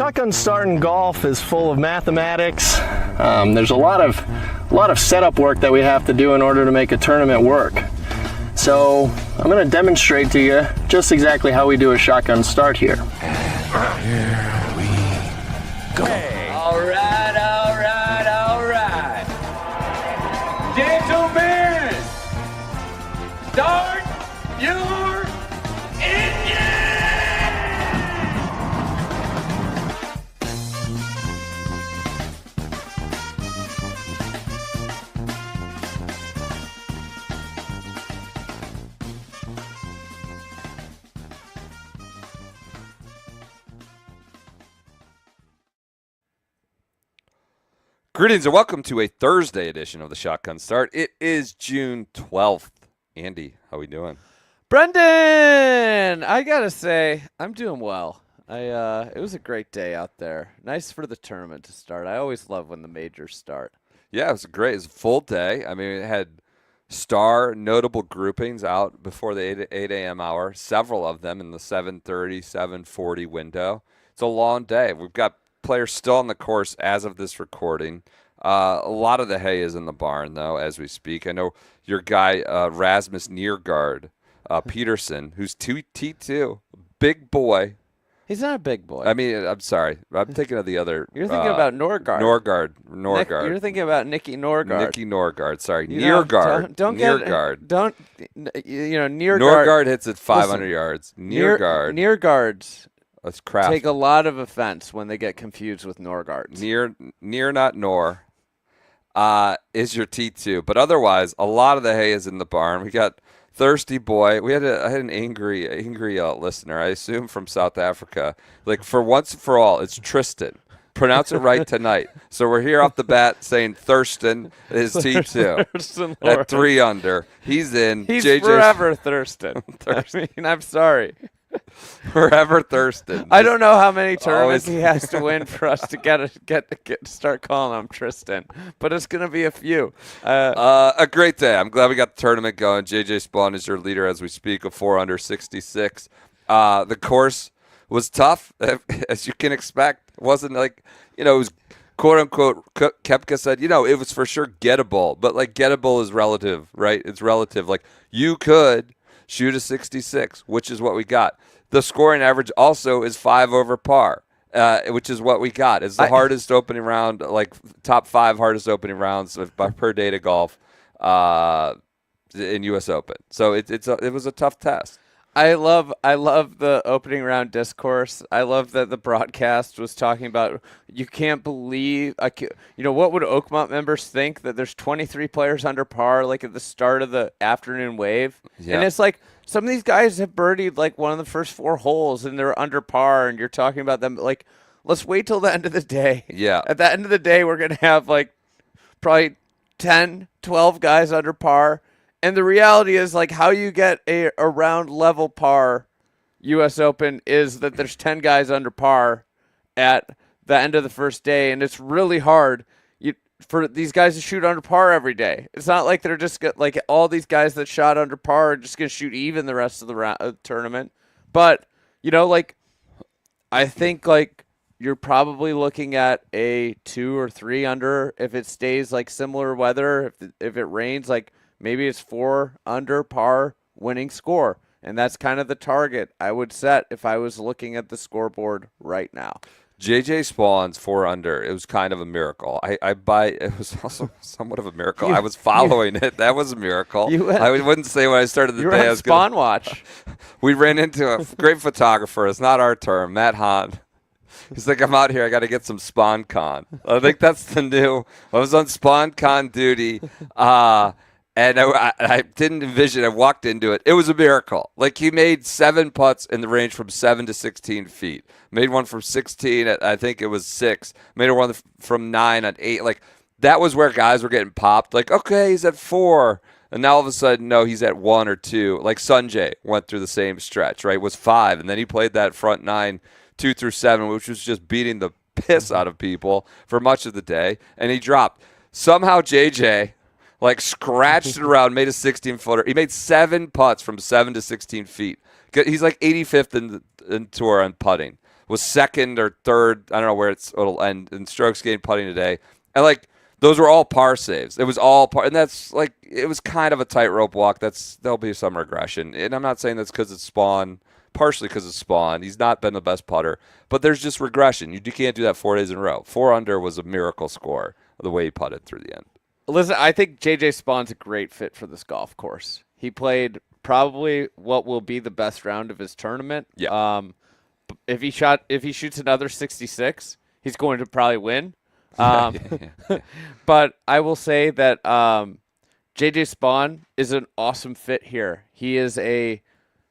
shotgun start in golf is full of mathematics. There's a lot of setup work that we have to do in order to make a tournament work. So I'm going to demonstrate to you just exactly how we do a shotgun start here. Here we go. Hey. All right. Gentlemen, start your engine! Greetings and welcome to a Thursday edition of the Shotgun Start. It is June 12th. Andy, how we doing? Brendan, I gotta say, I'm doing well. It was a great day out there. Nice for the tournament to start. I always love when the majors start. Yeah, it was great. It was a full day. I mean, it had star notable groupings out before the 8 a.m. hour, several of them in the 7:30, 7:40 window. It's a long day. We've got players still on the course as of this recording. A lot of the hay is in the barn, though, as we speak. I know your guy, Rasmus Niergaard Peterson, who's T2, big boy. He's not a big boy. I mean, I'm sorry. I'm thinking of the other. You're thinking about Norgaard. Norgaard. You're thinking about Nicky Norgaard. Nicky Norgaard. Sorry, Niergaard. Niergaard. Niergaard hits at 500 yards. Niergaard's That's crap. take a lot of offense when they get confused with Norgaards. Near, not nor, is your T2. But otherwise, a lot of the hay is in the barn. We got Thirsty Boy. I had an angry listener, I assume from South Africa. Like, for once and for all, it's Tristan. Pronounce it right tonight. So we're here off the bat saying Thurston is T2 Thurston at 3 under. He's in. He's JJ's forever Thurston. I mean, I'm sorry. Forever Thurston. I don't know how many tournaments he has to win for us to get to start calling him Tristan, but it's going to be a few. A great day. I'm glad we got the tournament going. JJ Spawn is your leader as we speak of 4 under 66. The course was tough, as you can expect. It wasn't like, it was quote unquote, Koepka said, it was for sure gettable, but like gettable is relative, right? It's relative. Like, you could shoot a 66, which is what we got. The scoring average also is 5 over par, which is what we got. It's the hardest opening round, like top 5 hardest opening rounds per data golf in U.S. Open. So it was a tough test. I love the opening round discourse. I love that the broadcast was talking about, you can't believe, what would Oakmont members think that there's 23 players under par, like at the start of the afternoon wave? Yeah. And it's like, some of these guys have birdied like one of the first 4 holes and they're under par, and you're talking about them like, let's wait till the end of the day. Yeah. At the end of the day, we're going to have like probably 10, 12 guys under par. And the reality is, like, how you get a around level par U.S. Open is that there's 10 guys under par at the end of the first day, and it's really hard for these guys to shoot under par every day. It's not like they're just like all these guys that shot under par are just going to shoot even the rest of the tournament. But, I think, like, you're probably looking at a 2 or 3 under if it stays, like, similar weather. If it rains, like, maybe it's 4 under par winning score. And that's kind of the target I would set if I was looking at the scoreboard right now. JJ Spawn's 4 under. It was kind of a miracle. It was also somewhat of a miracle. I was following it. That was a miracle. I wouldn't say when I started the day. I was Spawn Watch. We ran into a great photographer. It's not our term, Matt Hahn. He's like, I'm out here. I got to get some Spawn Con. I think that's the new. I was on Spawn Con duty. And I didn't envision. I walked into it. It was a miracle. Like, he made 7 putts in the range from 7 to 16 feet. Made one from 16 at, I think it was 6. Made one from 9 at 8. Like, that was where guys were getting popped. Like, okay, he's at 4. And now all of a sudden, no, he's at 1 or 2. Like, Sanjay went through the same stretch, right? Was 5. And then he played that front 9, 2 through 7, which was just beating the piss out of people for much of the day. And he dropped. Somehow, JJ, like, scratched it around, made a 16-footer. He made 7 putts from 7 to 16 feet. He's like 85th in tour on putting, was second or third. I don't know where it'll end in strokes gained putting today. And like those were all par saves. It was all par, and that's like it was kind of a tightrope walk. There'll be some regression, and I'm not saying that's because it's Spawn. Partially because it's Spawn. He's not been the best putter, but there's just regression. You can't do that 4 days in a row. 4 under was a miracle score the way he putted through the end. Listen, I think JJ Spawn's a great fit for this golf course. He played probably what will be the best round of his tournament. Yeah. If he shoots another 66, he's going to probably win. But I will say that JJ Spawn is an awesome fit here. He is a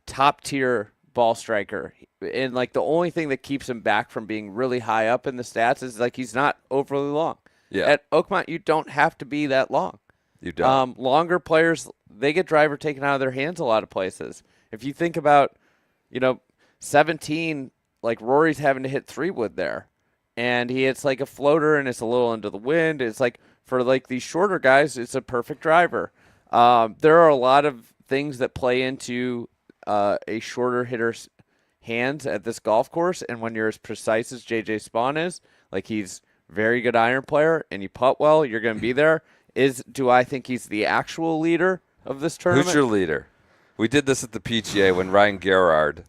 top tier ball striker, and like the only thing that keeps him back from being really high up in the stats is like he's not overly long. Yeah. At Oakmont, you don't have to be that long. You don't. Longer players, they get driver taken out of their hands a lot of places. If you think about, 17, like Rory's having to hit 3-wood there, and he hits like a floater and it's a little into the wind. It's like for like these shorter guys, it's a perfect driver. There are a lot of things that play into a shorter hitter's hands at this golf course, and when you're as precise as JJ Spawn is, like he's very good iron player, and you putt well, you're going to be there. Do I think he's the actual leader of this tournament? Who's your leader? We did this at the PGA when Ryan Gerard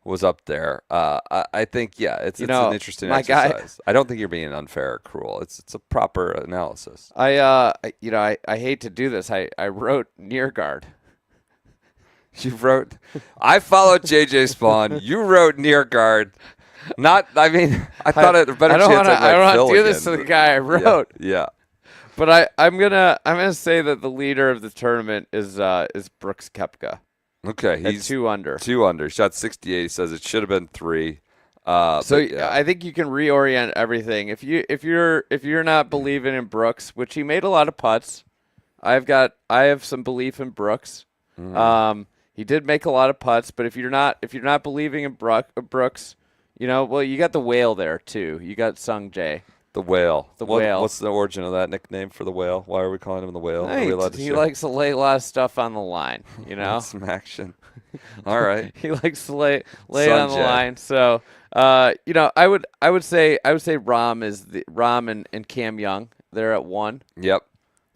was up there. I think, it's an interesting exercise. I don't think you're being unfair or cruel. It's a proper analysis. I hate to do this. I wrote near guard. You wrote, I followed JJ Spawn. You wrote near guard. I thought it a better chance I don't want to do this again, to the guy I wrote. Yeah. But I'm gonna say that the leader of the tournament is Brooks Koepka. Okay, he's 2 under. 2 under. Shot 68. He says it should have been 3. I think you can reorient everything. If you're not believing in Brooks, which he made a lot of putts, I have some belief in Brooks. Mm-hmm. He did make a lot of putts, but if you're not believing in Brooks, you got the whale there too. You got Sung Jae. The whale. Whale. What's the origin of that nickname for the whale? Why are we calling him the whale? He likes to lay a lot of stuff on the line, Some action. All right. He likes to lay it on the line. So, I would say Rahm and Cam Young. They're at 1. Yep.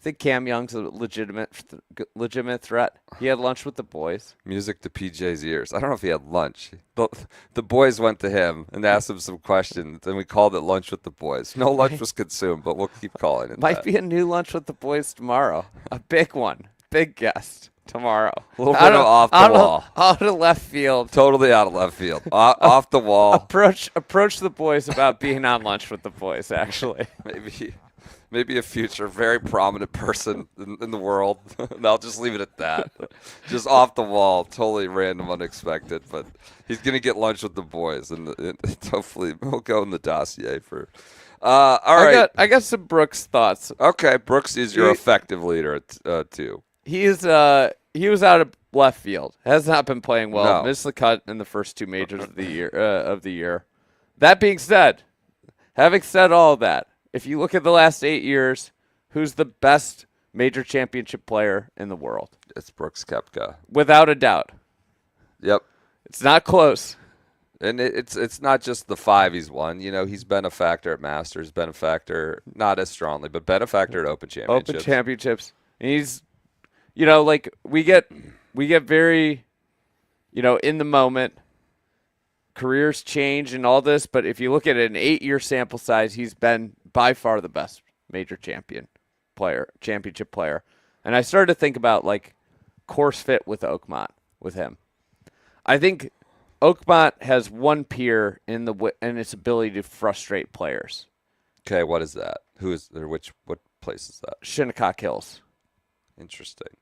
I think Cam Young's a legitimate threat. He had lunch with the boys. Music to PJ's ears. I don't know if he had lunch. The boys went to him and asked him some questions, and we called it Lunch with the Boys. No lunch was consumed, but we'll keep calling it Might be a new Lunch with the Boys tomorrow. A big one. Big guest tomorrow. A little bit of off the wall. Out of left field. Totally out of left field. Off the wall. Approach the boys about being on Lunch with the Boys, actually. Maybe a future very prominent person in the world. And I'll just leave it at that. Just off the wall, totally random, unexpected. But he's going to get lunch with the boys, and hopefully we'll go in the dossier for. All right. I got some Brooks thoughts. Okay, Brooks is your effective leader too. He was out of left field. Has not been playing well. No. Missed the cut in the first 2 majors of the year. That being said, having said all of that, if you look at the last 8 years, who's the best major championship player in the world? It's Brooks Koepka. Without a doubt. Yep. It's not close. And it's not just the 5 he's won. He's been a factor at Masters, been a factor, not as strongly, but been a factor at Open Championships. Open Championships. And he's, we get very, in the moment. Careers change and all this, but if you look at an 8-year sample size, he's been by far the best major championship player. And I started to think about like course fit with Oakmont with him. I think Oakmont has one peer in its ability to frustrate players. Okay, what is that? What place is that? Shinnecock Hills. Interesting.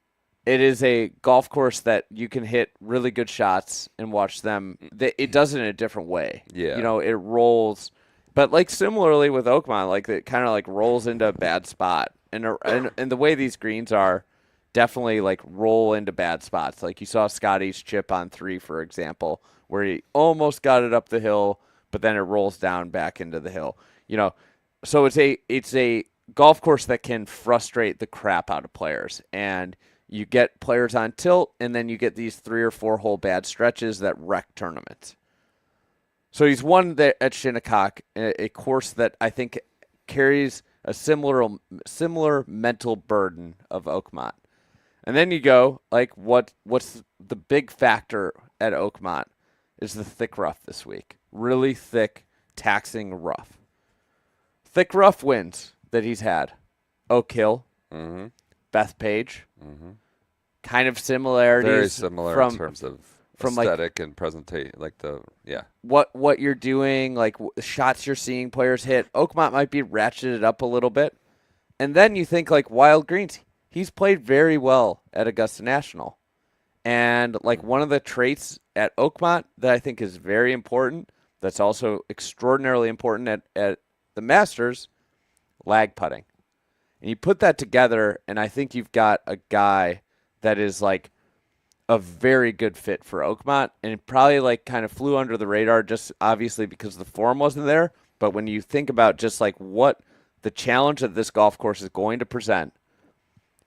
It is a golf course that you can hit really good shots and watch them. It does it in a different way. Yeah. It rolls. But like similarly with Oakmont, like it kind of like rolls into a bad spot. And the way these greens are definitely like roll into bad spots. Like you saw Scotty's chip on 3, for example, where he almost got it up the hill, but then it rolls down back into the hill. So it's a golf course that can frustrate the crap out of players. And you get players on tilt, and then you get these 3 or 4 hole bad stretches that wreck tournaments. So he's won there at Shinnecock, a course that I think carries a similar mental burden of Oakmont. And then you go, like, what's the big factor at Oakmont is the thick rough this week. Really thick, taxing rough. Thick rough wins that he's had. Oak Hill, Beth Page, kind of similarities. Very similar in terms of from aesthetic and presentation, what you're doing, like the shots you're seeing players hit. Oakmont might be ratcheted up a little bit. And then you think like Wild Greens. He's played very well at Augusta National. And like one of the traits at Oakmont that I think is very important, that's also extraordinarily important at the Masters, lag putting. And you put that together, and I think you've got a guy that is like a very good fit for Oakmont, and it probably like kind of flew under the radar just obviously because the form wasn't there. But when you think about just like what the challenge that this golf course is going to present,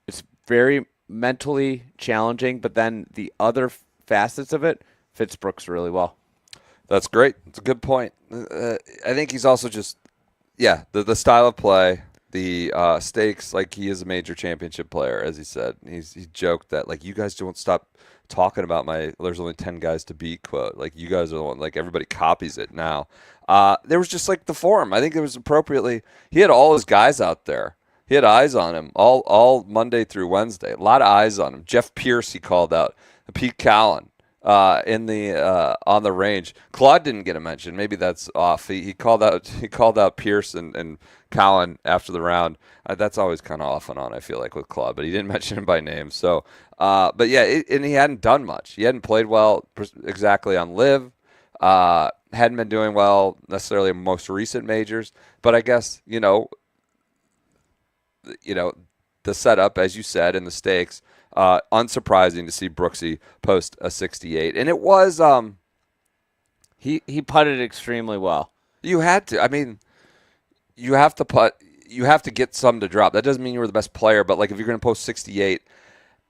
it's very mentally challenging, but then the other facets of it fits Brooks really well. That's great. It's a good point. I think he's also just, the style of play, the stakes, like he is a major championship player, as he said. He joked that, like, you guys don't stop talking about there's only 10 guys to beat quote. Like, you guys are the one, like, everybody copies it now. There was just, like, the form. I think it was appropriately, he had all his guys out there. He had eyes on him all Monday through Wednesday. A lot of eyes on him. Jeff Pierce, he called out. Pete Callan. On the range. Claude didn't get a mention. Maybe that's off. He called out Pierce and Cowan after the round. That's always kind of off and on, I feel like, with Claude, but he didn't mention him by name. So, but yeah, and he hadn't done much. He hadn't played well exactly on Live. Hadn't been doing well necessarily in most recent majors. But I guess the setup, as you said, and the stakes. Unsurprising to see Brooksy post a 68, and it was he putted extremely well. You had to. I mean, you have to putt. You have to get some to drop. That doesn't mean you were the best player, but like if you're going to post 68,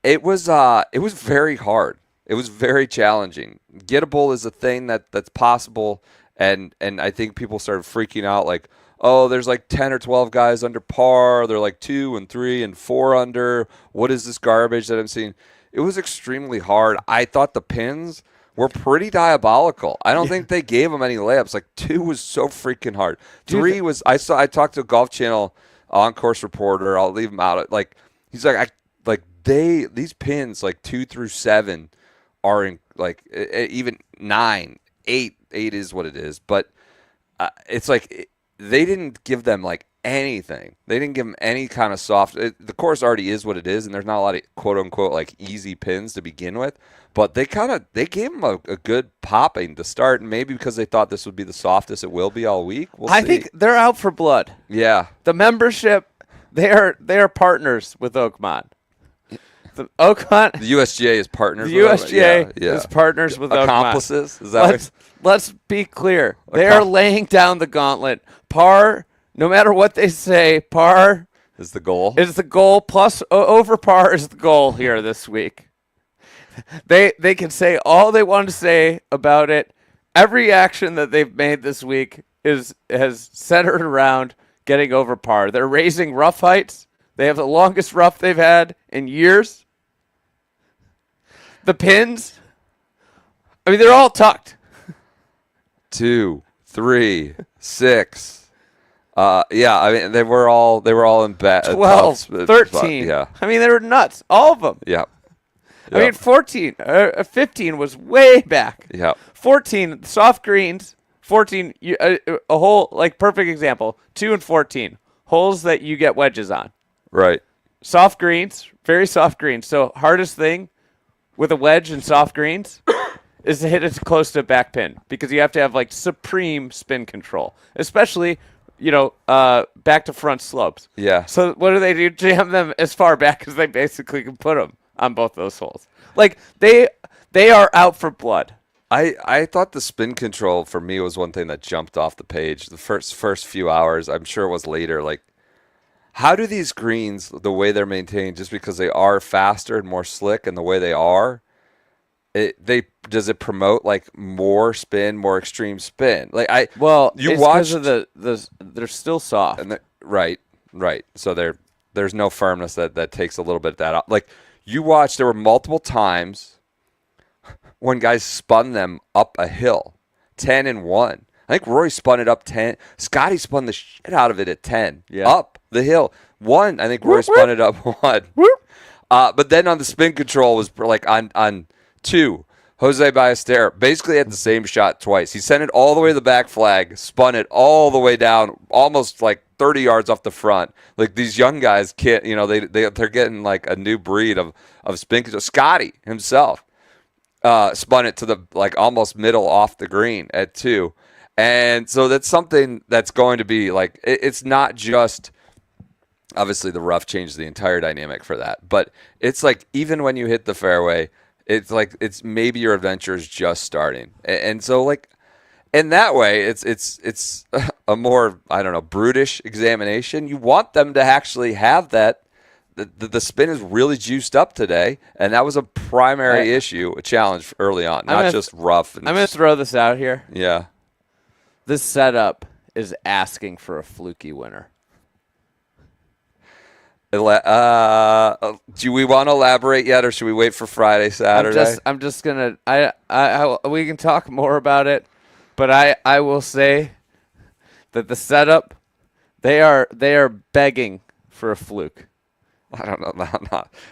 it was very hard. It was very challenging. Gettable is a thing that's possible, and I think people started freaking out like, oh, there's like 10 or 12 guys under par. They're like 2 and 3 and 4 under. What is this garbage that I'm seeing? It was extremely hard. I thought the pins were pretty diabolical. I don't think they gave them any layups. Like 2 was so freaking hard. 3 was. I talked to a Golf Channel on-course reporter. I'll leave him out. Like he's like these pins like 2 through 7 are in like even 9, 8. 8 is what it is, but it's like. They didn't give them like anything. They didn't give them any kind of soft. The course already is what it is, and there's not a lot of quote unquote like easy pins to begin with. But they gave them a good popping to start, and maybe because they thought this would be the softest it will be all week. I think they're out for blood. Yeah, the membership, they are partners with Oakmont. The USGA is partners. The USGA is partners with accomplices. Oakmont. Is that Let's be clear. They are laying down the gauntlet. Par, no matter what they say, par is the goal. Is the goal plus over par is the goal here this week. They can say all they want to say about it. Every action that they've made this week has centered around getting over par. They're raising rough heights. They have the longest rough they've had in years. The pins, I mean, they're all tucked. 2, 3, 6. I mean, they were all in bad. 12, 13. Yeah. I mean, they were nuts. All of them. Yeah. I mean, 14, 15 was way back. Yeah. 14, soft greens. 14, a hole, like perfect example, 2 and 14, holes that you get wedges on. Right. Soft greens, very soft greens. So hardest thing with a wedge and soft greens is to hit it close to a back pin because you have to have like supreme spin control, especially, back to front slopes. Yeah. So what do? Jam them as far back as they basically can put them on both those holes. Like they are out for blood. I thought the spin control for me was one thing that jumped off the page the first few hours. I'm sure it was later. Like, how do these greens, the way they're maintained, just because they are faster and more slick and the way they are, does it promote like more spin, more extreme spin? Like you it's watched because of they're still soft. and right. So there's no firmness that takes a little bit of that out. Like you watched, there were multiple times when guys spun them up a hill, 10 and 1. I think Rory spun it up 10. Scotty spun the shit out of it at 10, up the hill. 1, I think Rory spun it up 1. But then on the spin control was like on 2, Jose Ballester basically had the same shot twice. He sent it all the way to the back flag, spun it all the way down, almost like 30 yards off the front. Like these young guys can't, they're getting like a new breed of spin control. Scotty himself spun it to the like almost middle off the green at 2. And so that's something that's going to be like, it's not just, obviously the rough changed the entire dynamic for that, but it's like even when you hit the fairway, it's like it's maybe your adventure is just starting. And so like in that way, it's a more, I don't know, brutish examination. You want them to actually have that. The spin is really juiced up today, and that was a primary issue, a challenge early on, not just rough. I'm going to throw this out here. Yeah. This setup is asking for a fluky winner. Do we want to elaborate yet, or should we wait for Friday, Saturday? I'm just gonna. We can talk more about it, but I will say that the setup, they are begging for a fluke. I don't know,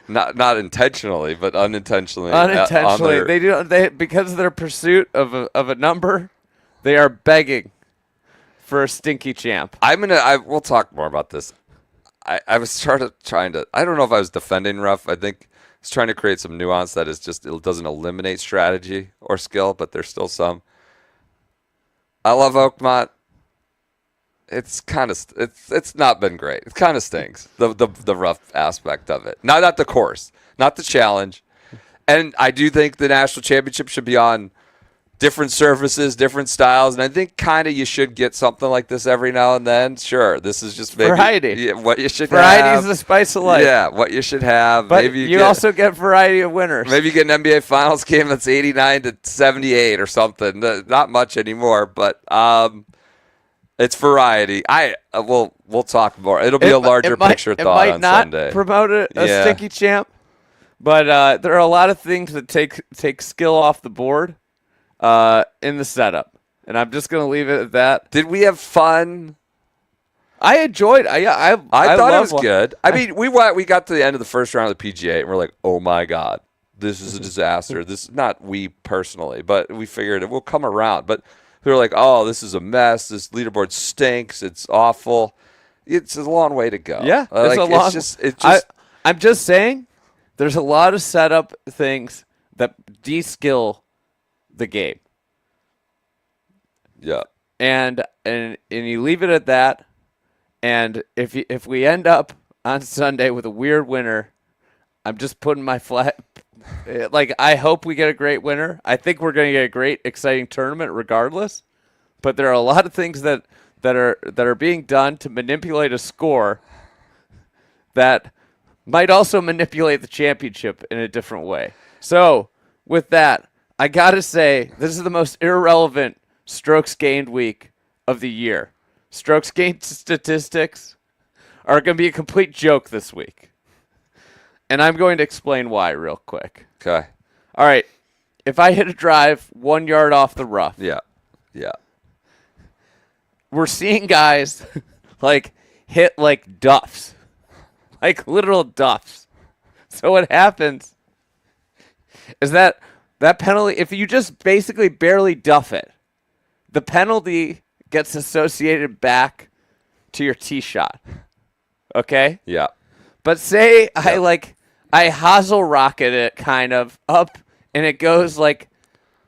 not intentionally, but unintentionally. Unintentionally, they because of their pursuit of a number, they are begging for a stinky champ. We'll talk more about this. I was trying to. I don't know if I was defending rough. I think I was trying to create some nuance that is just it doesn't eliminate strategy or skill, but there's still some. I love Oakmont. It's kind of it's not been great. It kind of stinks the rough aspect of it. Not the course, not the challenge, and I do think the national championship should be on different surfaces, different styles, and I think kind of you should get something like this every now and then. Sure, this is just maybe variety. What you should variety have. is the spice of life. Yeah, what you should have. But maybe you also get variety of winners. Maybe you get an NBA Finals game that's 89-78 or something. Not much anymore, but it's variety. We'll talk more. It'll be a larger picture thought on Sunday. It might not promote a stinky champ, but there are a lot of things that take skill off the board. In the setup, and I'm just gonna leave it at that. Did we have fun? I enjoyed. I thought it was good. I mean, we got to the end of the first round of the PGA, and we're like, oh my god, this is a disaster. This not we personally, but we figured it will come around. But we were like, oh, this is a mess. This leaderboard stinks. It's awful. It's a long way to go. Yeah, it's a long. I'm just saying, there's a lot of setup things that de-skill the game. Yeah. And you leave it at that. And if we end up on Sunday with a weird winner, I'm just putting my flag. Like, I hope we get a great winner. I think we're going to get a great, exciting tournament regardless. But there are a lot of things that are being done to manipulate a score that might also manipulate the championship in a different way. So, with that, I got to say, this is the most irrelevant strokes gained week of the year. Strokes gained statistics are going to be a complete joke this week. And I'm going to explain why real quick. Okay. All right. If I hit a drive 1 yard off the rough. Yeah. We're seeing guys hit like duffs. Like literal duffs. So what happens is that penalty, if you just basically barely duff it, the penalty gets associated back to your tee shot. Okay? Yeah. But say I hosel rocket it kind of up and it goes like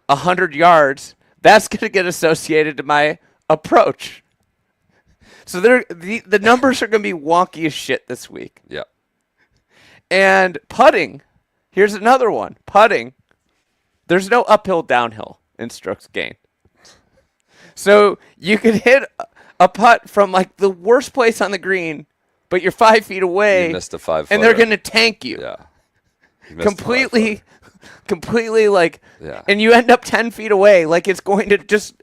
100 yards, that's going to get associated to my approach. So the numbers are going to be wonky as shit this week. Yeah. And putting, here's another one. Putting. There's no uphill, downhill in strokes gained. So you could hit a putt from like the worst place on the green, but you're 5 feet away. You missed a 5 and they're going to tank you. Yeah. He missed the 5-footer. completely like, Yeah. and you end up 10 feet away. Like it's going to just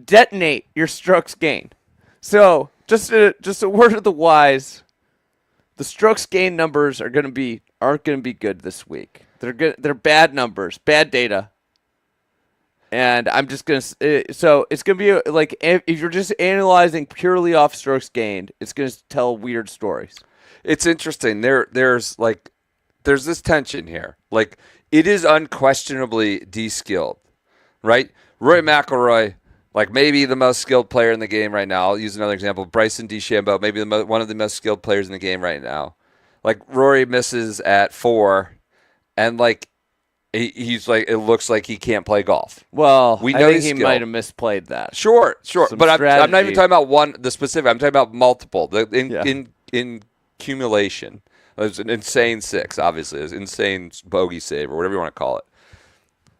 detonate your strokes gained. So just a word of the wise. The strokes gained numbers aren't going to be good this week. They're bad numbers, bad data. And I'm just going to so it's going to be like if you're just analyzing purely off strokes gained, it's going to tell weird stories. It's interesting. There's this tension here. Like, it is unquestionably de-skilled, right? Rory McIlroy, like maybe the most skilled player in the game right now. I'll use another example. Bryson DeChambeau, maybe one of the most skilled players in the game right now. Like, Rory misses at 4, and like he's like, it looks like he can't play golf. Well, We I know think he's he skilled. might have misplayed that. Sure. Some But I'm not strategy. even talking about the specific. I'm talking about multiple. Yeah. In accumulation. It was an insane 6, obviously. It was an insane bogey save or whatever you want to call it.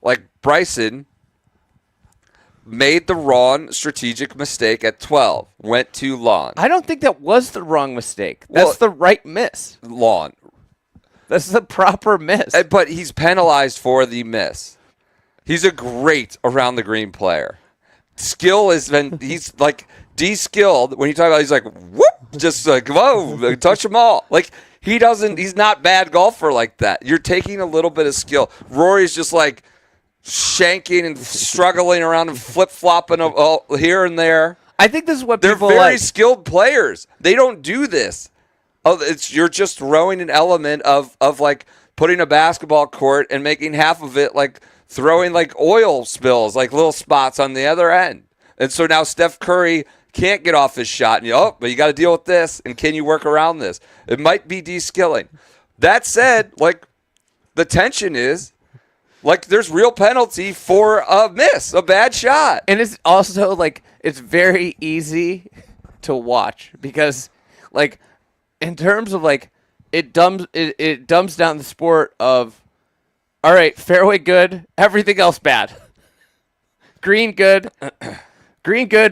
Like, Bryson made the wrong strategic mistake at 12. Went too long. I don't think that was the wrong mistake. That's Well- the right miss. Long. That's the proper miss. But he's penalized for the miss. He's a great around the green player. Skill has been, he's like de-skilled. When you talk about, he's like, whoop, just like, whoa, touch them all. Like, he's not bad golfer like that. You're taking a little bit of skill. Rory's just like shanking and struggling around and flip-flopping here and there. I think this is what They're people very like. skilled players. They don't do this. You're just throwing an element of like putting a basketball court and making half of it like throwing like oil spills, like little spots on the other end. And so now Steph Curry can't get off his shot. And but you got to deal with this. And can you work around this? It might be de-skilling. That said, like, the tension is, like, there's real penalty for a miss, a bad shot. And it's also like it's very easy to watch because, like, in terms of like it dumbs down the sport of, all right, fairway good, everything else bad. Green good,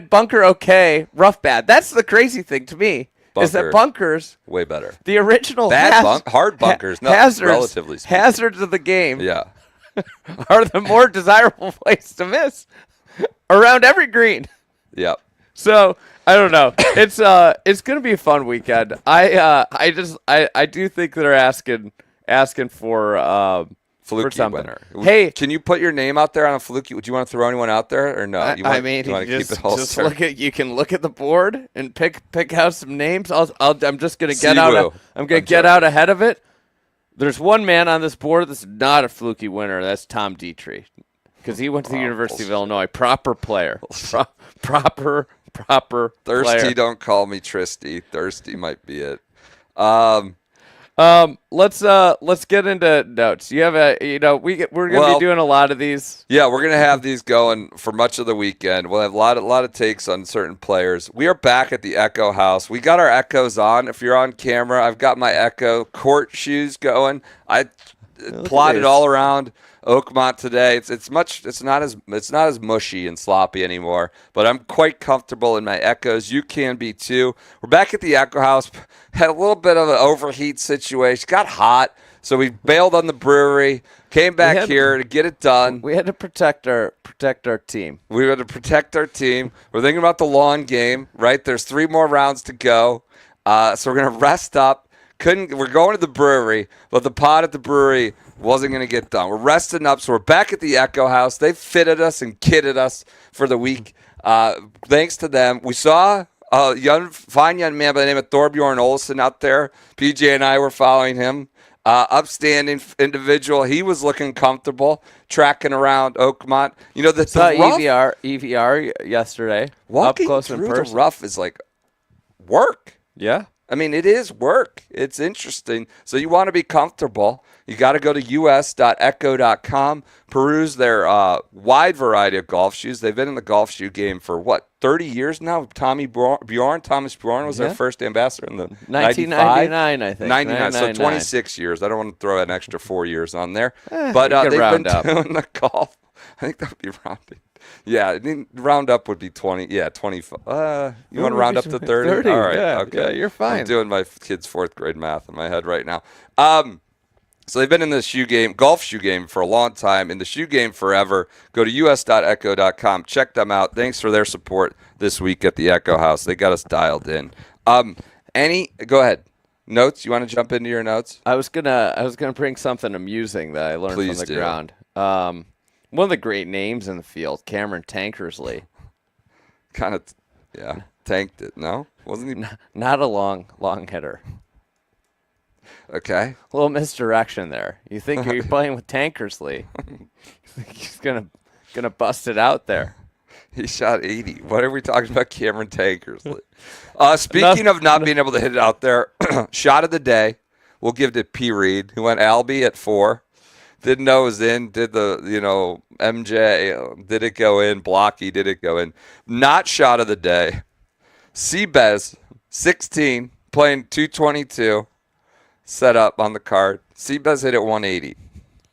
bunker okay, rough bad. That's the crazy thing to me is that Bunker. bunkers, Way better. the original Hard bunkers, no, relatively speaking. hazards of the game, Yeah. are the more desirable place to miss around every green. Yep. So I don't know. It's gonna be a fun weekend. I do think they're asking for Fluky something. winner. Hey, Can you put your name out there on a fluky? Do you want to throw anyone out there or no? You want, I mean, you want to just, keep it just holstered? you can look at the board and pick out some names. I'm just gonna get out. Siwoo. I'm gonna I'm get joking. out ahead of it. There's one man on this board that's not a fluky winner. That's Tom Dietrich, because he went to the University of Illinois. Proper player. Proper Thirsty, player. don't call me Tristy. Thirsty might be it. Let's get into notes. You have we're gonna Well, be doing a lot of these. Yeah, we're gonna have these going for much of the weekend. We'll have a lot of takes on certain players. We are back at the Echo House. We got our Echoes on. If you're on camera, I've got my Echo court shoes going. I plotted these. all around Oakmont today. It's not as mushy and sloppy anymore, but I'm quite comfortable in my Echoes. You can be too. We're back at the Echo House. Had a little bit of an overheat situation. Got hot, so we bailed on the brewery. Came back here to get it done. We had to protect our team. We had to protect our team. We're thinking about the lawn game, right? There's 3 more rounds to go, so we're gonna rest up. We're going to the brewery, but the pod at the brewery wasn't going to get done. We're resting up, so we're back at the Echo House. They fitted us and kitted us for the week. Thanks to them. We saw a fine young man by the name of Thorbjorn Olsen out there. PJ and I were following him. Upstanding individual. He was looking comfortable, tracking around Oakmont. You know, Saw the rough, EVR yesterday. walking up close through in the person. rough is like work. Yeah. I mean, it is work. It's interesting. So you want to be comfortable. You got to go to us.echo.com, peruse their wide variety of golf shoes. They've been in the golf shoe game for, 30 years now? Thomas Bjorn was their first ambassador in the 1999, I think. 99, so 1999. 26 years. I don't want to throw an extra 4 years on there. You But can they've round been up. doing the golf. I think that would be rounding. Yeah, I mean, round up would be 20. Yeah, 25. You want to round up to 30? 30, All right. yeah, Okay. yeah, you're fine. I'm doing my kid's 4th grade math in my head right now. So they've been in the golf shoe game for a long time, in the shoe game forever. Go to us.echo.com. Check them out. Thanks for their support this week at the Echo House. They got us dialed in. Go ahead. Notes? You want to jump into your notes? I was gonna bring something amusing that I learned Please from the do. ground. One of the great names in the field, Cameron Tankersley. Kind of, yeah, tanked it. No, wasn't he? Not a long hitter. Okay. A little misdirection there. You think you're playing with Tankersley? You think he's gonna bust it out there? He shot 80. What are we talking about, Cameron Tankersley? Speaking of not being able to hit it out there, shot of the day, we'll give to P. Reed, who went Albie at 4. Didn't know it was in. Did the, MJ, did it go in? Blocky, did it go in? Not shot of the day. Seabez, 16, playing 222, set up on the card. Seabez hit at 180.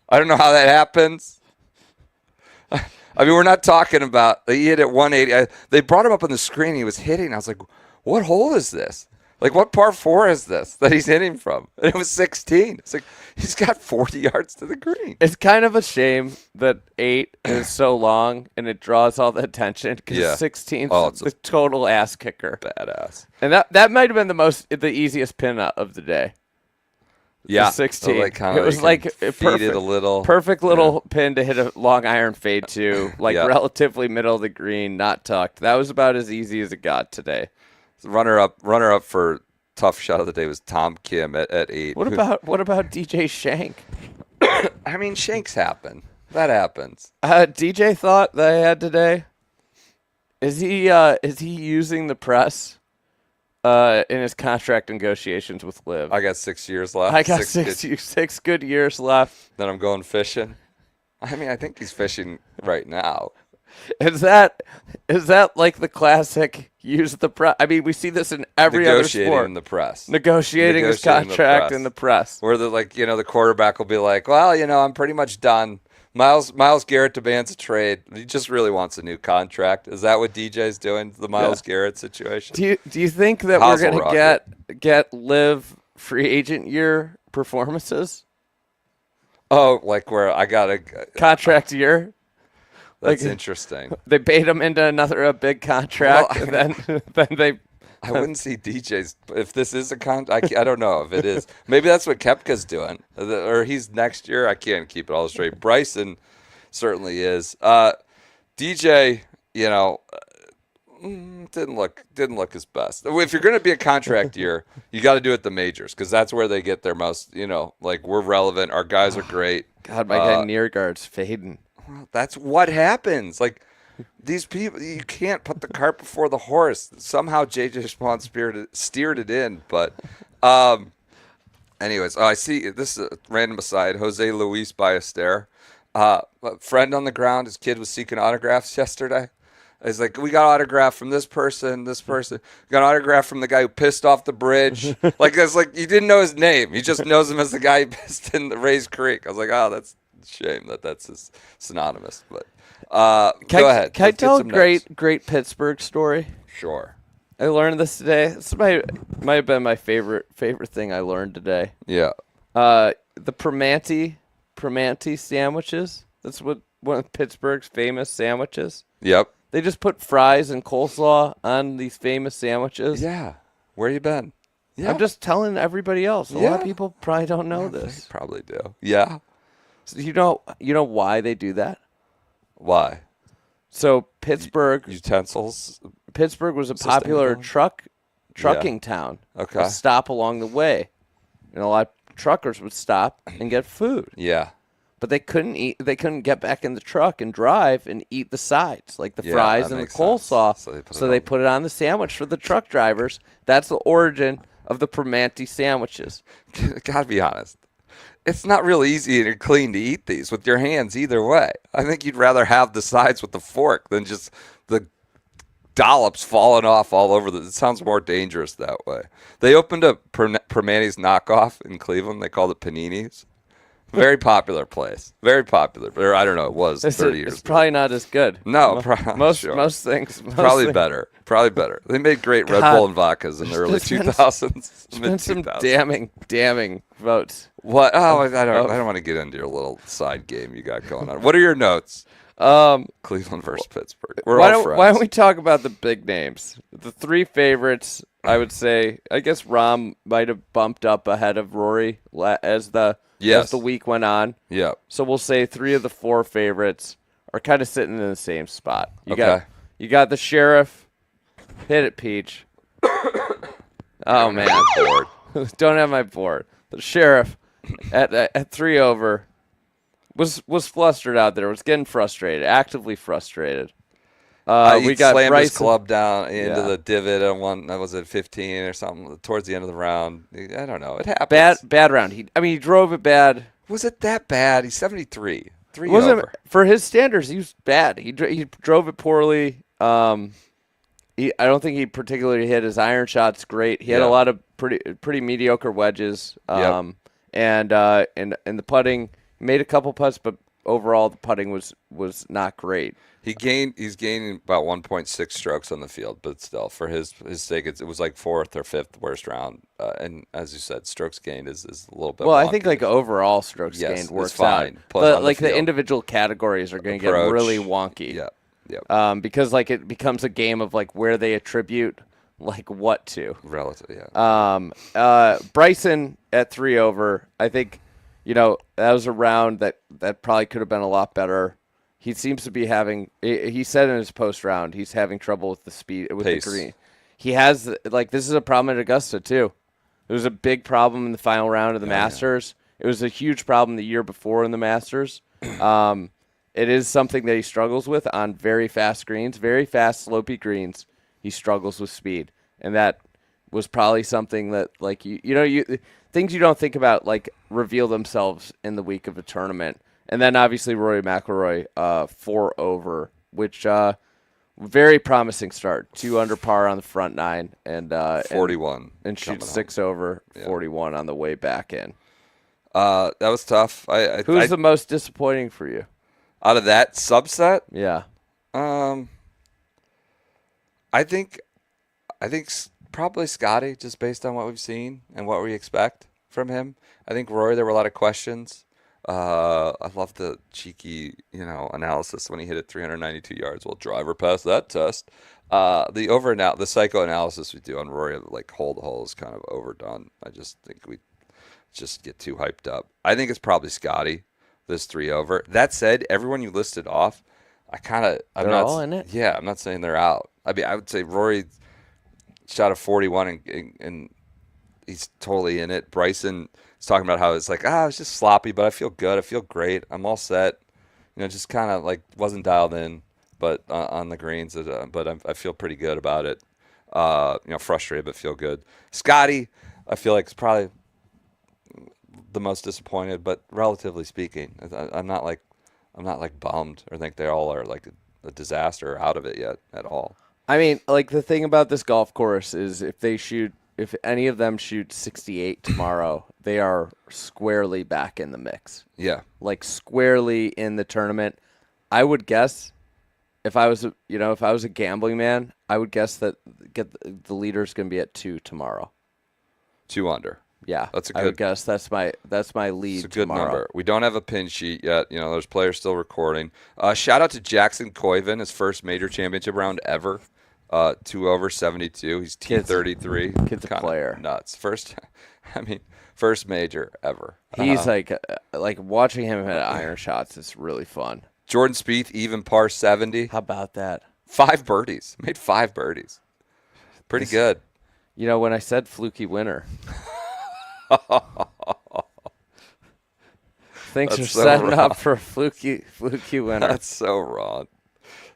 I don't know how that happens. I mean, we're not talking about he hit at 180. They brought him up on the screen. He was hitting. I was like, what hole is this? Like, what par 4 is this that he's hitting from? And it was 16. It's like, he's got 40 yards to the green. It's kind of a shame that 8 is so long and it draws all the attention because 16 is the total ass kicker. Badass. And that might have been the easiest pin of the day. Yeah. 16. It was like a perfect little pin to hit a long iron fade to, relatively middle of the green, not tucked. That was about as easy as it got today. Runner up for tough shot of the day was Tom Kim at 8. What about DJ Shank? I mean, Shanks happen. That happens. DJ thought that I had today. Is he using the press in his contract negotiations with Liv? I got 6 years left. I got six good years left. Then I'm going fishing. I mean, I think he's fishing right now. Is that like the classic use the press? I mean, we see this in every other sport. Negotiating in the press. Negotiating his contract in the press. Where the quarterback will be like, well, I'm pretty much done. Miles Garrett demands a trade. He just really wants a new contract. Is that what DJ's doing? The Miles Garrett situation? Do you think that we're gonna get Liv free agent year performances? Oh, like where I got a contract year. That's interesting. They bait him into another big contract, and then they. I wouldn't see DJ's if this is a contract. I don't know if it is. Maybe that's what Koepka's doing, or he's next year. I can't keep it all straight. Bryson certainly is. DJ, didn't look his best. If you're going to be a contract year, you got to do it at the majors because that's where they get their most. We're relevant. Our guys are great. God, my guy near guard's fading. That's what happens. Like these people, you can't put the cart before the horse. Somehow JJ Spawn steered it in, but anyways, I see this is a random aside. Jose Luis Ballester, a friend on the ground. His kid was seeking autographs yesterday. He's like, we got autograph from this person. We got autograph from the guy who pissed off the bridge. It's like you didn't know his name. He just knows him as the guy who pissed in the Rays Creek. I was like, oh, that's a shame that's his synonymous. But go ahead. Can I tell a great Pittsburgh story? Sure. I learned this today. This might have been my favorite thing I learned today. Yeah. The Primanti sandwiches. That's one of Pittsburgh's famous sandwiches. Yep. They just put fries and coleslaw on these famous sandwiches. Yeah. Where you been? Yeah. I'm just telling everybody else. A lot of people probably don't know this. They probably do. Yeah. So you know why they do that? Why? So Pittsburgh utensils. Pittsburgh was a popular trucking town. Okay. A stop along the way, and a lot of truckers would stop and get food. Yeah. But they couldn't eat. They couldn't get back in the truck and drive and eat the sides, like the fries and the coleslaw. So they put it on the sandwich for the truck drivers. That's the origin of the Primanti sandwiches. Gotta be honest. It's not real easy and clean to eat these with your hands either way. I think you'd rather have the sides with the fork than just the dollops falling off all over. It sounds more dangerous that way. They opened a Primanti's knockoff in Cleveland. They called it Paninis. Very popular place. Very popular. Or I don't know. It was 30 years It's ago. probably not as good. No, most sure. most things. Probably better. Probably better. They made great Red God. Bull and vodkas in the early There's been- 2000s. There's been some mid-2000s. damning votes. What? Oh, I don't want to get into your little side game you got going on. What are your notes? Cleveland versus Pittsburgh. We're all friends. Why don't we talk about the big names? The three favorites, I would say. I guess Rahm might have bumped up ahead of Rory as the week went on. Yeah. So we'll say 3 of the 4 favorites are kind of sitting in the same spot. You got the Sheriff. Hit it, Peach. Oh man, Board. don't have my board. The Sheriff at 3 over was flustered out there. Was getting frustrated, actively frustrated. We We got slammed Bryson. his club down into Yeah. the divot on one. That was at 15 or something towards the end of the round. I don't know. It happens. Bad round. He drove it bad. Was it that bad? He's 73. 3 Wasn't over. for his standards. He was bad. He drove it poorly. I don't think he particularly hit his iron shots great. He had a lot of pretty mediocre wedges. And the putting, he made a couple putts, but overall the putting was not great. He's gaining about 1.6 strokes on the field, but still, for his sake, it was like 4th or 5th worst round. And as you said, strokes gained is a little bit. Well, I wonky. think like overall strokes Yes, gained it's works fine. out. Plus But on the like the field. individual categories are going to get Approach. really wonky. Yeah. Because like it becomes a game of like where they attribute like what to. Relative, yeah. Bryson at 3 over. I think, that was a round that probably could have been a lot better. He seems to be having. He said in his post round he's having trouble with the speed with Pace. the green. He has this is a problem at Augusta too. It was a big problem in the final round of the Masters. It was a huge problem the year before in the Masters. It is something that he struggles with on very fast greens, very fast slopey greens. He struggles with speed, and that was probably something that things you don't think about like reveal themselves in the week of a tournament. And then obviously Rory McIlroy 4 over, which very promising start. 2 under par on the front 9 and 41 and shoots coming 6 over, 41 on the way back in. That was tough. Who's the most disappointing for you? Out of that subset? Yeah. I think probably Scotty, just based on what we've seen and what we expect from him. I think Rory, there were a lot of questions. I love the cheeky, analysis when he hit it 392 yards. Well, driver passed that test. The psychoanalysis we do on Rory, like hole to hole, is kind of overdone. I just think we just get too hyped up. I think it's probably Scotty, this 3 over. That said, everyone you listed off, They're all in it? Yeah, I'm not saying they're out. I mean, I would say Rory shot a 41 and he's totally in it. Bryson is talking about how it's like, it's just sloppy, but I feel good. I feel great. I'm all set. Just kind of like wasn't dialed in, but on the greens. But I feel pretty good about it. Frustrated, but feel good. Scotty, I feel like is probably the most disappointed, but relatively speaking, I'm not like bummed or think they all are like a disaster or out of it yet at all. I mean, like the thing about this golf course is if any of them shoot 68 tomorrow, they are squarely back in the mix. Yeah. Like squarely in the tournament. I would guess if I was a gambling man, I would guess that the leader's going to be at 2 tomorrow. 2 under. Yeah. That's a good. I would guess that's my lead. It's a good tomorrow. number. We don't have a pin sheet yet. There's players still recording. Shout out to Jackson Coyven, his first major championship round ever. 2 over 72. He's T33. Kid's a Kinda player. Nuts. First major ever. He's like watching him hit iron shots is really fun. Jordan Spieth, even par 70. How about that? 5 birdies. Made 5 birdies. Pretty good. When I said fluky winner. Things That's are so setting wrong. up for a fluky winner. That's so wrong.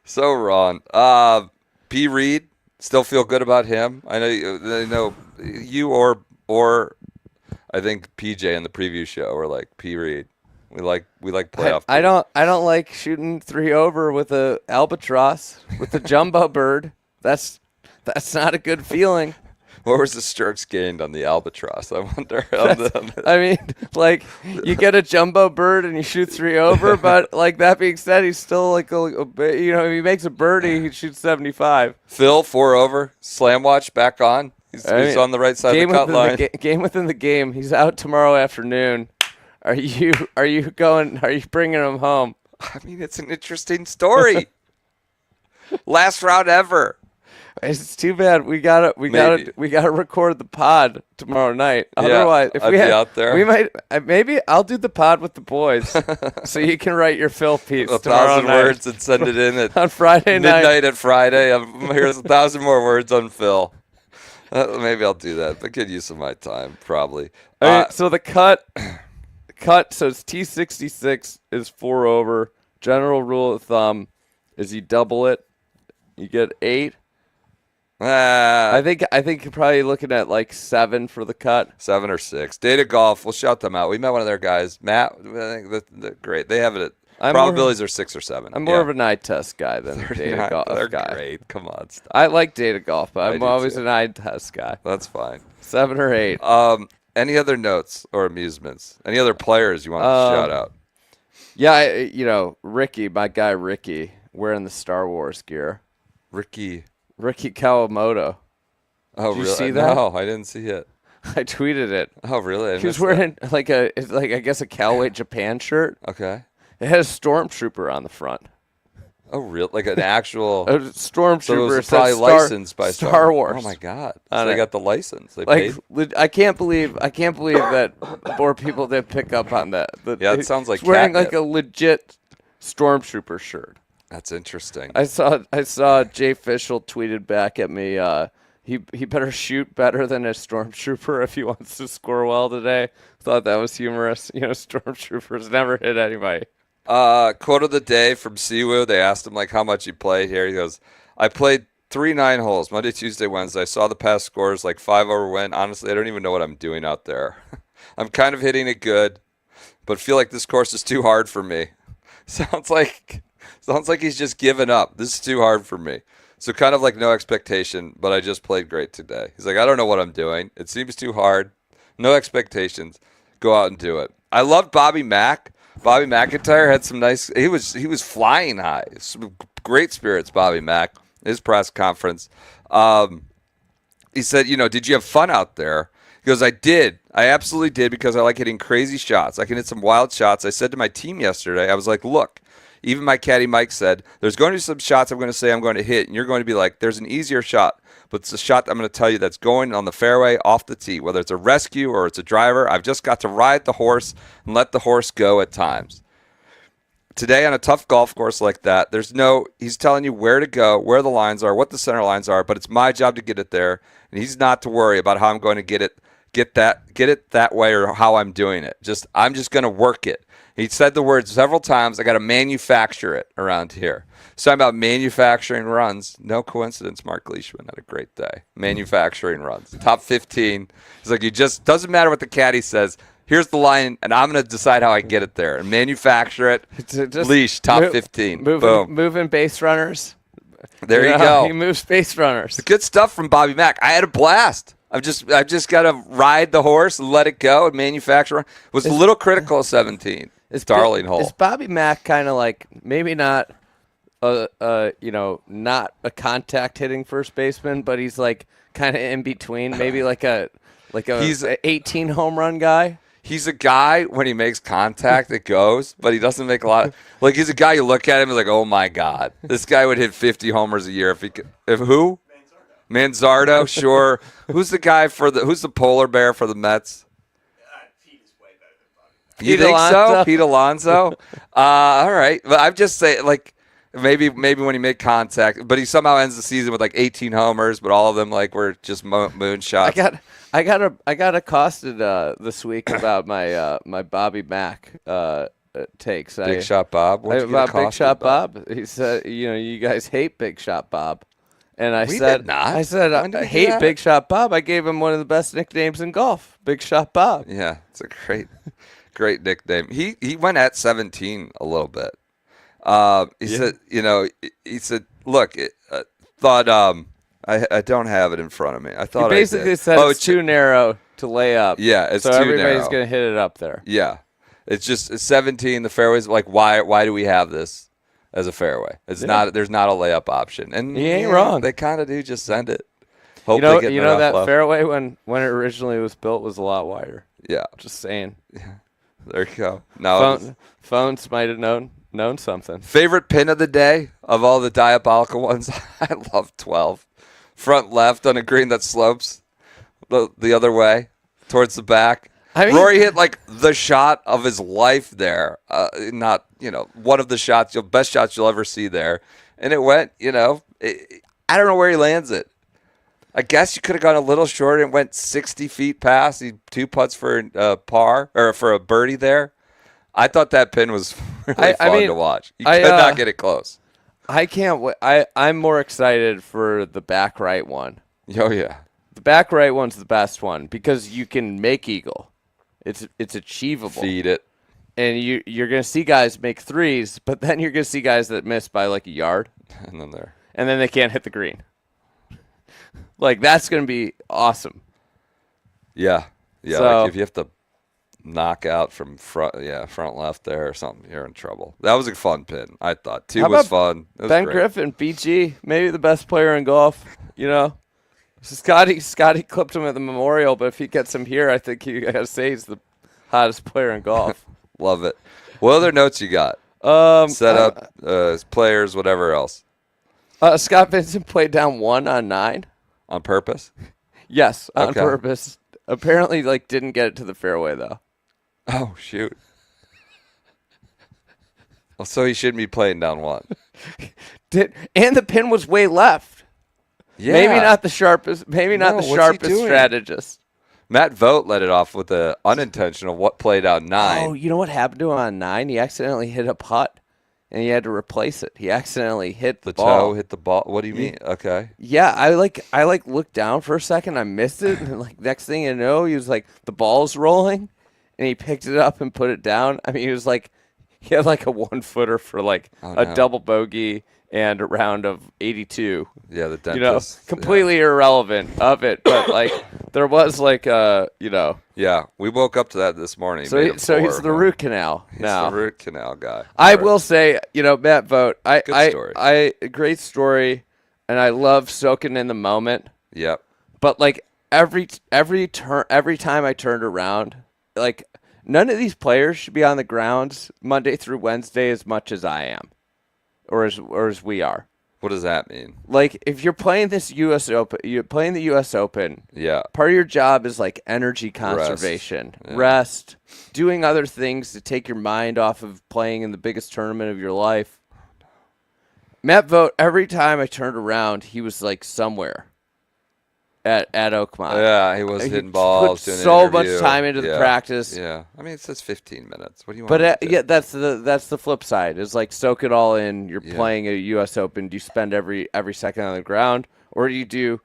So wrong. P. Reed, still feel good about him. I know you or I think PJ in the preview show were like P. Reed. We like playoff. I don't like shooting 3 over with a albatross with a jumbo bird. That's not a good feeling. What was the strokes gained on the albatross? I wonder. I mean, like, you get a jumbo bird and you shoot 3 over, but like that being said, he's still like if he makes a birdie, he shoots 75. Phil 4 over. Slam watch back on. He's on the right side of the cut line. Game within the game. He's out tomorrow afternoon. Are you bringing him home? I mean, it's an interesting story. Last round ever. It's too bad we gotta record the pod tomorrow night. Otherwise, if I'd we be had, out there. we might maybe I'll do the pod with the boys, so you can write your Phil piece 1,000 tomorrow words and send it in at on Friday night. midnight at Friday. Here's 1,000 more words on Phil. Maybe I'll do that. But good use of my time, probably. So the cut. So it's T66 is 4 over. General rule of thumb is you double it, you get 8. I think you're probably looking at like 7 for the cut. 7 or 6. Data Golf, we'll shout them out. We met one of their guys, Matt. I think they're great. They have it at probabilities are 6 or 7. I'm more of an eye test guy than a data golf they're guy. Great. Come on, stop. I like data golf, but I'm always too. an eye test guy. That's fine. 7 or 8. Any other notes or amusements? Any other players you want to shout out? Yeah, Ricky, my guy Ricky, wearing the Star Wars gear. Ricky Kawamoto. Oh, Did you really? see that? No, I didn't see it. I tweeted it. Oh, really? He was wearing like I guess a Callaway Japan shirt. Okay. It had a stormtrooper on the front. Oh, really? Like an actual A stormtrooper. So it was said probably licensed by Star Wars. Oh my God! So they got the license. They Like paid. I can't believe that more people didn't pick up on that. Yeah, it sounds like he's wearing catnip. like a legit stormtrooper shirt. That's interesting. I saw Jay Fischel tweeted back at me. He better shoot better than a stormtrooper if he wants to score well today. Thought that was humorous. Stormtroopers never hit anybody. Quote of the day from Siwoo. They asked him like how much he played here. He goes, "I played 3 9-holes Monday, Tuesday, Wednesday. I saw the past scores like 5 over win. Honestly, I don't even know what I'm doing out there. I'm kind of hitting it good, but feel like this course is too hard for me. Sounds like he's just given up. This is too hard for me. So kind of like no expectation, but I just played great today. He's like, I don't know what I'm doing. It seems too hard. No expectations. Go out and do it. I loved Bobby Mack. Bobby McIntyre had some nice. He was flying high. Some great spirits. Bobby Mack. His press conference. He said, did you have fun out there? He goes, I did. I absolutely did because I like hitting crazy shots. I can hit some wild shots. I said to my team yesterday, I was like, look, even my caddy Mike said, there's going to be some shots I'm going to say I'm going to hit, and you're going to be like, there's an easier shot, but it's a shot I'm going to tell you that's going on the fairway off the tee, whether it's a rescue or it's a driver. I've just got to ride the horse and let the horse go at times. Today on a tough golf course like that, he's telling you where to go, where the lines are, what the center lines are, but it's my job to get it there, and he's not to worry about how I'm going to get it that way or how I'm doing it. I'm just going to work it. He said the words several times. I got to manufacture it around here. So I'm about manufacturing runs. No coincidence. Mark Leishman had a great day. Manufacturing runs. Top 15. He's like, it just doesn't matter what the caddy says. Here's the line, and I'm going to decide how I get it there and manufacture it. Leash, top 15. Boom. Moving base runners. There you go. He moves base runners. Good stuff from Bobby Mack. I had a blast. I've just got to ride the horse and let it go and manufacture. Was a little critical of 17. Darling hole. Is Bobby Mack kind of like maybe not not a contact hitting first baseman, but he's like kind of in between, maybe like a he's an 18 home run guy. He's a guy when he makes contact it goes, but he doesn't make a lot. Like he's a guy you look at him and like, oh my God, this guy would hit 50 homers a year if he could. If who? Manzardo, sure. Who's the guy who's the polar bear for the Mets? You think so? Pete Alonso? All right. But I'm just saying, like, maybe when he made contact, but he somehow ends the season with like 18 homers, but all of them like were just moonshots. I got accosted this week about my Bobby Mack takes. Big Shot Bob? About Big Shot Bob. He said, you guys hate Big Shot Bob. And I said, I hate Big Shot Bob. I gave him one of the best nicknames in golf, Big Shot Bob. Yeah, it's a great nickname. He went at 17 a little bit. He said, look, thought I don't have it in front of me. I You thought basically I did. said it's it's too narrow to lay up. Yeah, it's so too everybody's narrow. gonna hit it up there. Yeah, it's 17. The fairways, like, why do we have this as a fairway? It's not. There's not a layup option, and He ain't wrong. They kind of do just send it. Hope You know, they get in the rough that left. fairway when it originally was built was a lot wider. Yeah, Just saying. there you go. Now, Phones might have known something. favorite pin of the day of all the diabolical ones. I love 12, front left on a green that slopes the other way towards the back. I mean- Rory hit like the shot of his life there. Not one of the shots, best shots you'll ever see there, and it went. I don't know where he lands it. I guess you could have gone a little shorter and went 60 feet past. He 2 putts for par or for a birdie there. I thought that pin was really fun to watch. You could not get it close. I can't wait. I'm more excited for the back right one. Oh yeah, The back right one's the best one because you can make eagle. It's achievable. feed it. And you're gonna see guys make threes, but then you're gonna see guys that miss by like a yard, And then there. and then they can't hit the green. Like that's gonna be awesome. Yeah. So- Like if you have to knock out from front left there or something, you're in trouble. That was a fun pin. I thought 2 How was about fun. It was Ben great. Griffin, BG, maybe the best player in golf. Scotty clipped him at the Memorial, but if he gets him here, I think you gotta say he's the hottest player in golf. Love it. What other notes you got? Set up, players, whatever else. Scott Vincent played down 1 on 9. On purpose? Yes, on Okay. purpose. Apparently, didn't get it to the fairway though. Oh, shoot. Well, so he shouldn't be playing down 1. And the pin was way left. Yeah. Maybe not the sharpest. Maybe not No, the what's he sharpest doing? strategist. Matt Vogt let it off with the unintentional play down 9. Oh, you know what happened to him on 9? He accidentally hit a putt, and he had to replace it. He accidentally hit The ball. toe hit the ball. What do you mean? Okay. Yeah, I looked down for a second. I missed it, and next thing you know, he was the ball's rolling, and he picked it up and put it down. I mean, he had a 1-footer for a no. double bogey and a round of 82. Yeah, the dentist. Completely irrelevant of it, but there was Yeah, we woke up to that this morning. So, Made him he's poor, the man. root canal He's now. the root canal guy. I All right. will say, Matt Vogt, Good story. great story, and I love soaking in the moment. Yep. But every time I turned around, none of these players should be on the grounds Monday through Wednesday as much as I am, or as we are. What does that mean? If you're playing this U.S. Open, you're playing the U.S. Open. Yeah. Part of your job is energy conservation, rest, doing other things to take your mind off of playing in the biggest tournament of your life. Matt Vogt, every time I turned around, he was somewhere at Oakmont. Yeah, he was He hitting balls. Put doing an so much interview. time into the Yeah. practice. Yeah. I mean, it says 15 minutes. What do you want? But me to do? that's the flip side. Is soak it all in. You're Yeah. playing a U.S. Open. Do you spend every second on the ground, or do you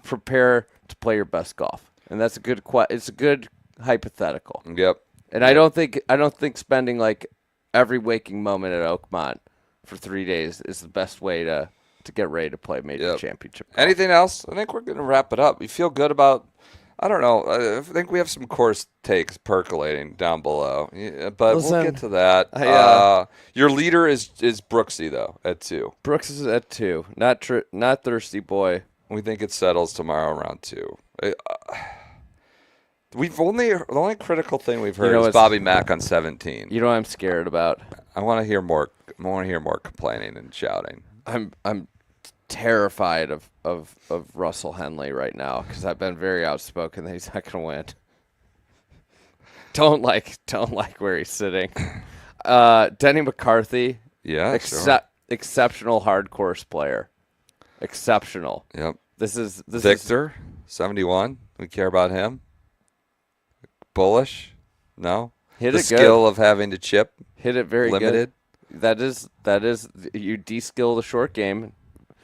prepare to play your best golf? And that's it's a good hypothetical. Yep. And I don't think spending every waking moment at Oakmont for 3 days is the best way to get ready to play major Yep. championship golf. Anything else? I think we're going to wrap it up. You feel good about, I don't know, I think we have some course takes percolating down below. Yeah, but Listen, we'll get to that. Your leader is Brooksy, though, at 2. Brooks is at 2. Not Thirsty Boy. We think it settles tomorrow around 2. The only critical thing we've heard is what's- Bobby Mack on 17. You know what I'm scared about? I want to hear more. I want to hear more complaining and shouting. I'm terrified of Russell Henley right now because I've been very outspoken that he's not going to win. Don't like where he's sitting. Denny McCarthy, Yeah, sure. exceptional hard course player, exceptional. Yep. This is Victor, 71. We care about him. Bullish? No. Hit the it good. skill of having to chip hit it very limited. good. That is you de-skill the short game.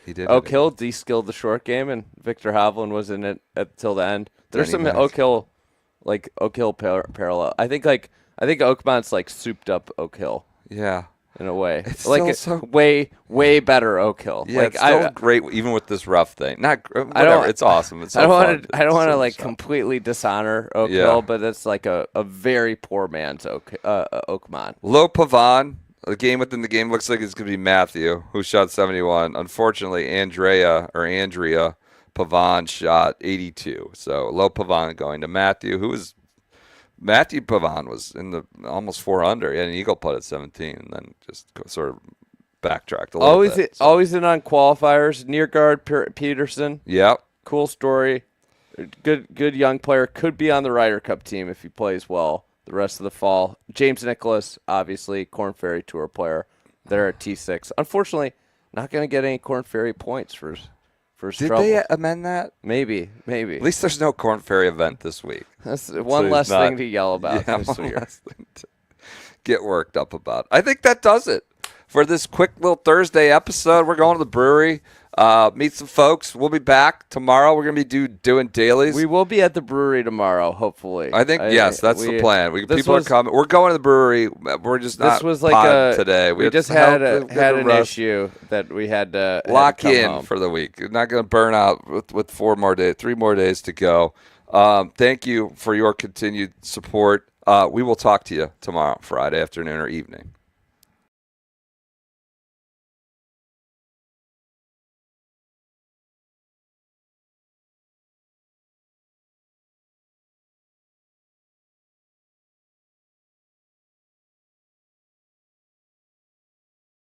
He did. Oak Hill de-skilled the short game, and Victor Hovland was in it till the end. There's Denny some Mack. Oak Hill parallel. I think Oakmont's souped up Oak Hill. Yeah. in a way. It's like still so- way better Oak Hill. Yeah, like it's still great, even with this rough thing. Whatever. It's awesome. It's so fun. I don't want to like so- completely dishonor Oak Yeah. Hill, but it's like a very poor man's Oakmont. Low Pavan, the game within the game looks like it's going to be Matthew, who shot 71. Unfortunately, Andrea Pavan shot 82. So Low Pavan going to Matthew, Matthew Pavan was in the almost 4 under. He had an eagle putt at 17, and then just sort of backtracked a little bit. Always in on qualifiers. Near guard Peterson. Yep. Cool story. Good young player. Could be on the Ryder Cup team if he plays well the rest of the fall. James Nicholas, obviously, Korn Ferry Tour player. They're at T6. Unfortunately, not going to get any Korn Ferry points for his Did trouble. they amend that? Maybe. At least there's no Korn Ferry event this week. That's one he's less not- thing to yell about Yeah, this one year. less thing to get worked up about. I think that does it for this quick little Thursday episode. We're going to the brewery, meet some folks. We'll be back tomorrow. We're going to be doing dailies. We will be at the brewery tomorrow, hopefully. I think yes, that's the plan. People are coming. We're going to the brewery. We're just not. This was like pod today. We just had an issue that we had to lock come in home. for the week. We're not going to burn out with 3 more days to go. Thank you for your continued support. We will talk to you tomorrow, Friday afternoon or evening.